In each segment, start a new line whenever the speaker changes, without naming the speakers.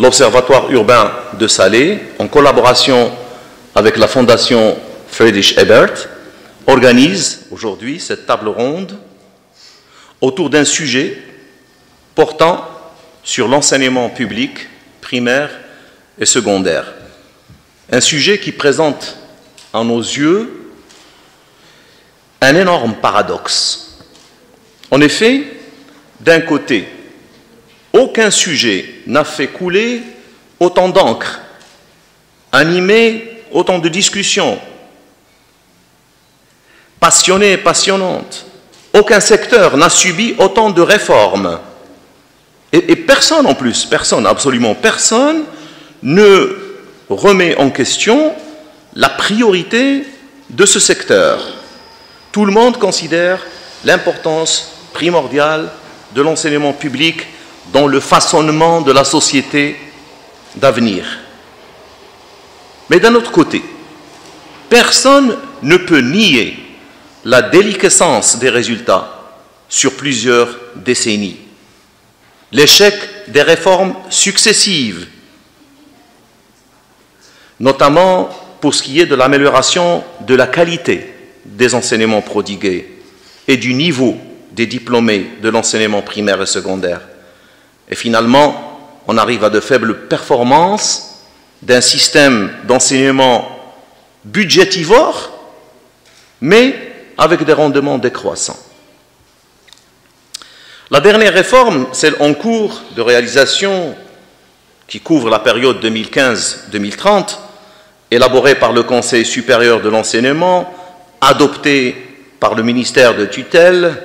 l'Observatoire urbain de Salé, en collaboration avec la Fondation Friedrich Ebert, organise aujourd'hui cette table ronde autour d'un sujet portant sur l'enseignement public primaire et secondaire. Un sujet qui présente à nos yeux un énorme paradoxe. En effet, d'un côté, aucun sujet n'a fait couler autant d'encre, animé autant de discussions passionnées et passionnantes. Aucun secteur n'a subi autant de réformes. Et personne en plus, personne, absolument personne, ne remet en question la priorité de ce secteur. Tout le monde considère l'importance primordiale de l'enseignement public dans le façonnement de la société d'avenir. Mais d'un autre côté, personne ne peut nier la déliquescence des résultats sur plusieurs décennies, l'échec des réformes successives, notamment pour ce qui est de l'amélioration de la qualité des enseignements prodigués et du niveau des diplômés de l'enseignement primaire et secondaire. Et finalement, on arrive à de faibles performances d'un système d'enseignement budgétivore, mais avec des rendements décroissants. La dernière réforme, celle en cours de réalisation, qui couvre la période 2015-2030, élaborée par le Conseil supérieur de l'enseignement, adoptée par le ministère de tutelle,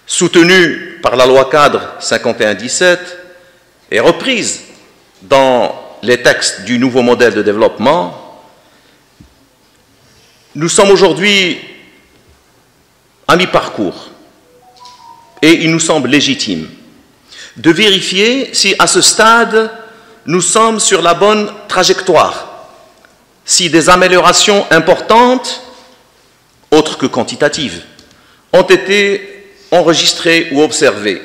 soutenue par la loi cadre 51-17 et reprise dans les textes du nouveau modèle de développement, nous sommes aujourd'hui à mi-parcours et il nous semble légitime de vérifier si à ce stade nous sommes sur la bonne trajectoire, si des améliorations importantes, autres que quantitatives, ont été enregistrées ou observées.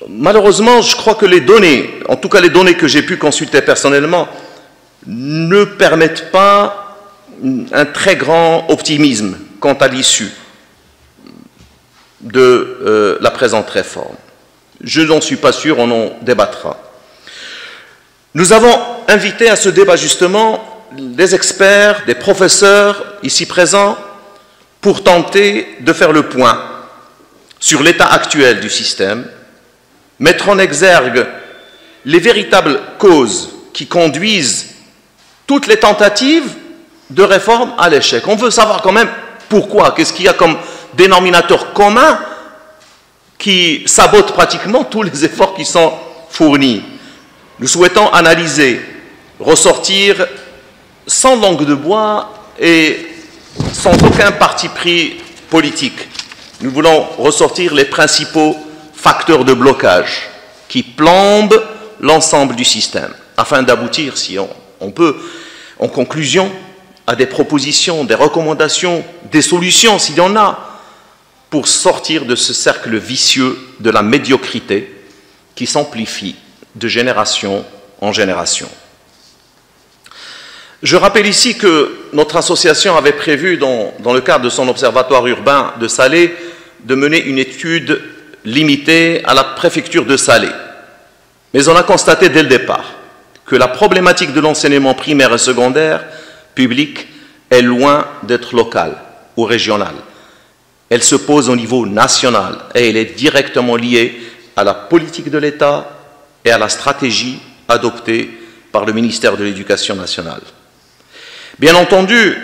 Malheureusement, je crois que les données, en tout cas les données que j'ai pu consulter personnellement, ne permettent pas un très grand optimisme quant à l'issue de la présente réforme. Je n'en suis pas sûr, on en débattra. Nous avons invité à ce débat justement des experts, des professeurs ici présents pour tenter de faire le point sur l'état actuel du système, mettre en exergue les véritables causes qui conduisent toutes les tentatives de réforme à l'échec. On veut savoir quand même pourquoi, qu'est-ce qu'il y a comme dénominateur commun qui sabote pratiquement tous les efforts qui sont fournis. Nous souhaitons analyser, ressortir sans langue de bois et sans aucun parti pris politique. Nous voulons ressortir les principaux facteurs de blocage qui plombent l'ensemble du système, afin d'aboutir, si on peut, en conclusion, à des propositions, des recommandations, des solutions, s'il y en a, pour sortir de ce cercle vicieux de la médiocrité qui s'amplifie de génération en génération. Je rappelle ici que notre association avait prévu, dans le cadre de son observatoire urbain de Salé, de mener une étude limitée à la préfecture de Salé. Mais on a constaté dès le départ que la problématique de l'enseignement primaire et secondaire public est loin d'être locale ou régionale. Elle se pose au niveau national et elle est directement liée à la politique de l'État et à la stratégie adoptée par le ministère de l'Éducation nationale. Bien entendu,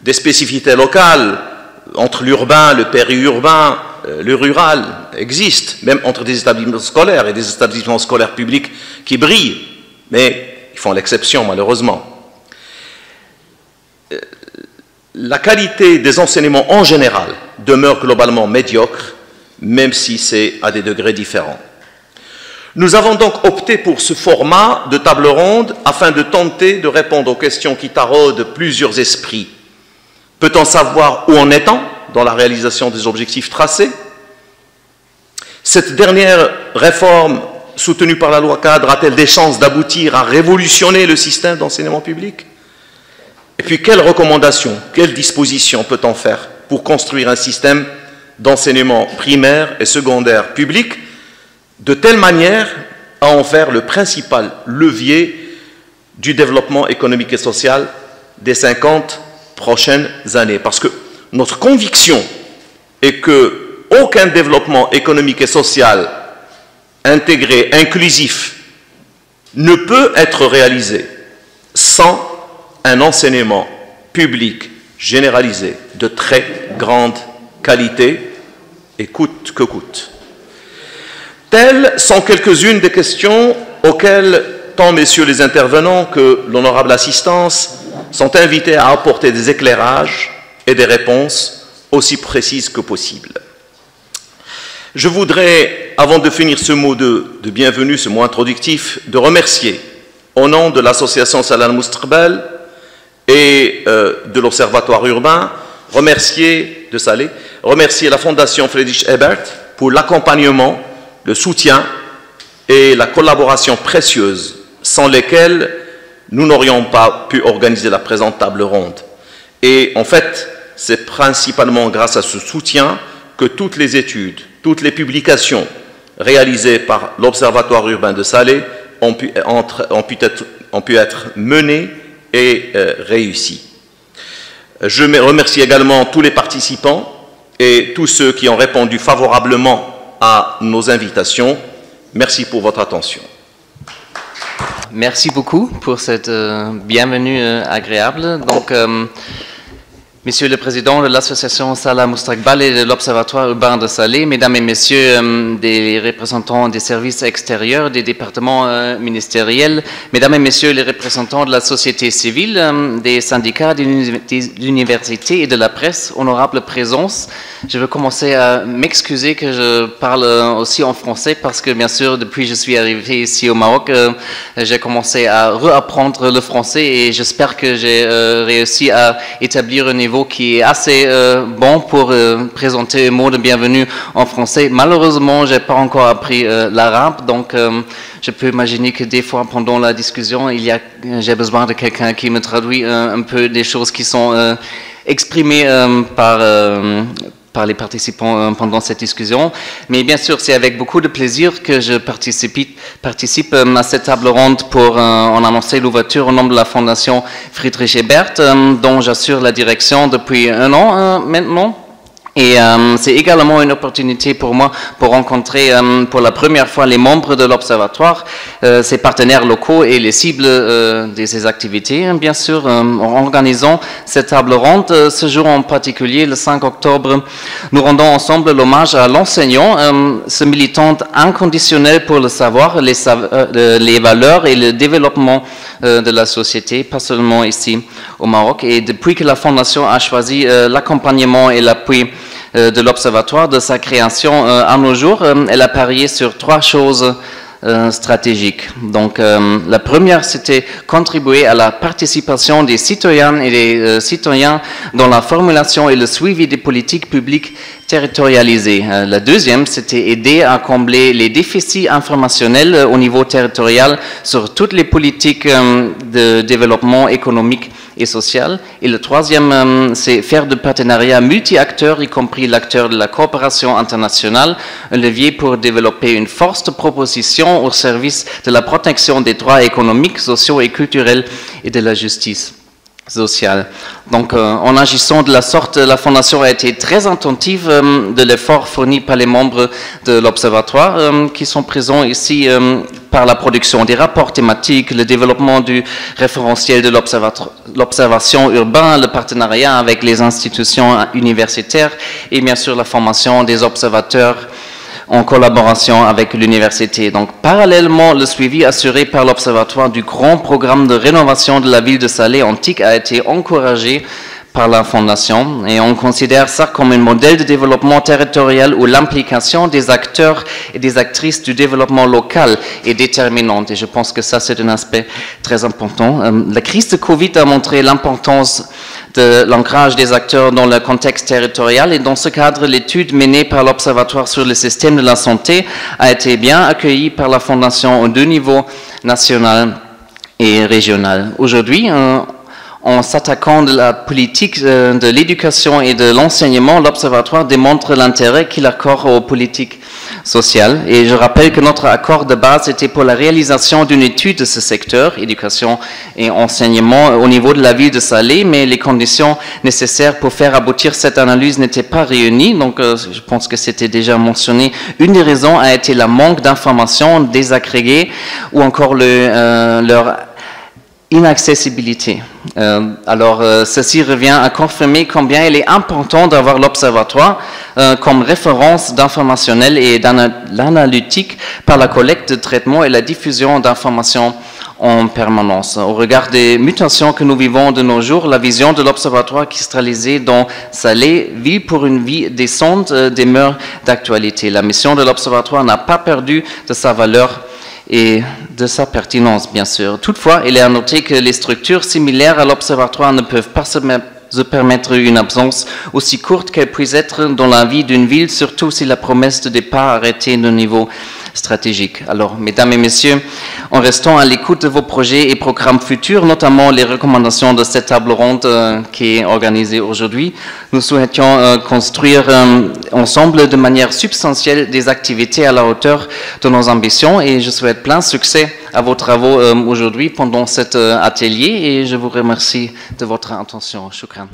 des spécificités locales entre l'urbain, le périurbain, le rural existent, même entre des établissements scolaires et des établissements scolaires publics qui brillent, mais ils font l'exception malheureusement. La qualité des enseignements en général demeure globalement médiocre, même si c'est à des degrés différents. Nous avons donc opté pour ce format de table ronde afin de tenter de répondre aux questions qui taraudent plusieurs esprits. Peut-on savoir où en est-on dans la réalisation des objectifs tracés? Cette dernière réforme, soutenue par la loi cadre, a-t-elle des chances d'aboutir à révolutionner le système d'enseignement public? Et puis, quelles recommandations, quelles dispositions peut-on faire pour construire un système d'enseignement primaire et secondaire public de telle manière à en faire le principal levier du développement économique et social des 50 prochaines années? Parce que notre conviction est qu'aucun développement économique et social intégré, inclusif, ne peut être réalisé sans un enseignement public généralisé de très grande qualité et coûte que coûte. Telles sont quelques-unes des questions auxquelles tant messieurs les intervenants que l'honorable assistance sont invités à apporter des éclairages et des réponses aussi précises que possible. Je voudrais, avant de finir ce mot de bienvenue, ce mot introductif, de remercier, au nom de l'association Salah Al-Mustaqbal et de l'Observatoire urbain, remercier la Fondation Friedrich Ebert pour l'accompagnement, le soutien et la collaboration précieuse sans lesquelles nous n'aurions pas pu organiser la présente table ronde. Et en fait, c'est principalement grâce à ce soutien que toutes les études, toutes les publications réalisées par l'Observatoire urbain de Salé ont pu être menées et réussies. Je remercie également tous les participants et tous ceux qui ont répondu favorablement à nos invitations. Merci pour votre attention.
Merci beaucoup pour cette bienvenue agréable. Donc, Monsieur le Président de l'association Salah Mustaqbal et de l'Observatoire urbain de Salé, Mesdames et Messieurs des représentants des services extérieurs, des départements ministériels, Mesdames et Messieurs les représentants de la société civile, des syndicats, des universités et de la presse, honorable présence, je veux commencer à m'excuser que je parle aussi en français parce que bien sûr depuis que je suis arrivé ici au Maroc, j'ai commencé à réapprendre le français et j'espère que j'ai réussi à établir un niveau qui est assez bon pour présenter un mot de bienvenue en français. Malheureusement, je n'ai pas encore appris l'arabe, donc je peux imaginer que des fois pendant la discussion, j'ai besoin de quelqu'un qui me traduit un peu des choses qui sont exprimées par les participants pendant cette discussion. Mais bien sûr, c'est avec beaucoup de plaisir que je participe à cette table ronde pour en annoncer l'ouverture au nom de la Fondation Friedrich Ebert, dont j'assure la direction depuis un an maintenant. Et c'est également une opportunité pour moi pour rencontrer pour la première fois les membres de l'Observatoire, ses partenaires locaux et les cibles de ces activités, bien sûr, en organisant cette table ronde. Ce jour en particulier, le 5 octobre, nous rendons ensemble l'hommage à l'enseignant, ce militant inconditionnel pour le savoir, les valeurs et le développement de la société, pas seulement ici au Maroc. Et depuis que la Fondation a choisi l'accompagnement et l'appui de l'Observatoire de sa création à nos jours, elle a parié sur 3 choses stratégiques. Donc, la première, c'était contribuer à la participation des citoyennes et des citoyens dans la formulation et le suivi des politiques publiques territorialisées. La deuxième, c'était aider à combler les déficits informationnels au niveau territorial sur toutes les politiques de développement économique et social. Et le troisième, c'est faire de partenariats multi-acteurs, y compris l'acteur de la coopération internationale, un levier pour développer une force de proposition au service de la protection des droits économiques, sociaux et culturels et de la justice sociale. Donc, en agissant de la sorte, la Fondation a été très attentive de l'effort fourni par les membres de l'Observatoire qui sont présents ici par la production des rapports thématiques, le développement du référentiel de l'observation urbaine, le partenariat avec les institutions universitaires et bien sûr la formation des observateurs en collaboration avec l'université. Donc, parallèlement, le suivi assuré par l'Observatoire du grand programme de rénovation de la ville de Salé Antique a été encouragé par la Fondation et on considère ça comme un modèle de développement territorial où l'implication des acteurs et des actrices du développement local est déterminante et je pense que ça c'est un aspect très important. La crise de Covid a montré l'importance de l'ancrage des acteurs dans le contexte territorial et dans ce cadre, l'étude menée par l'Observatoire sur le système de la santé a été bien accueillie par la Fondation aux deux niveaux, national et régional. Aujourd'hui, en s'attaquant de la politique de l'éducation et de l'enseignement, l'Observatoire démontre l'intérêt qu'il accorde aux politiques sociales. Et je rappelle que notre accord de base était pour la réalisation d'une étude de ce secteur, éducation et enseignement, au niveau de la ville de Salé, mais les conditions nécessaires pour faire aboutir cette analyse n'étaient pas réunies. Donc, je pense que c'était déjà mentionné. Une des raisons a été le manque d'informations désagrégées ou encore leur inaccessibilité. Ceci revient à confirmer combien il est important d'avoir l'Observatoire comme référence d'informationnel et l'analytique par la collecte de traitement et la diffusion d'informations en permanence. Au regard des mutations que nous vivons de nos jours, la vision de l'Observatoire cristallisée dans Salé, ville pour une vie décente, demeure d'actualité. La mission de l'Observatoire n'a pas perdu de sa valeur et de sa pertinence, bien sûr. Toutefois, il est à noter que les structures similaires à l'Observatoire ne peuvent pas se permettre une absence aussi courte qu'elle puisse être dans la vie d'une ville, surtout si la promesse de départ arrêtée de niveau stratégique. Alors, mesdames et messieurs, en restant à l'écoute de vos projets et programmes futurs, notamment les recommandations de cette table ronde qui est organisée aujourd'hui, nous souhaitions construire ensemble de manière substantielle des activités à la hauteur de nos ambitions et je souhaite plein succès à vos travaux aujourd'hui pendant cet atelier et je vous remercie de votre attention. Shukran.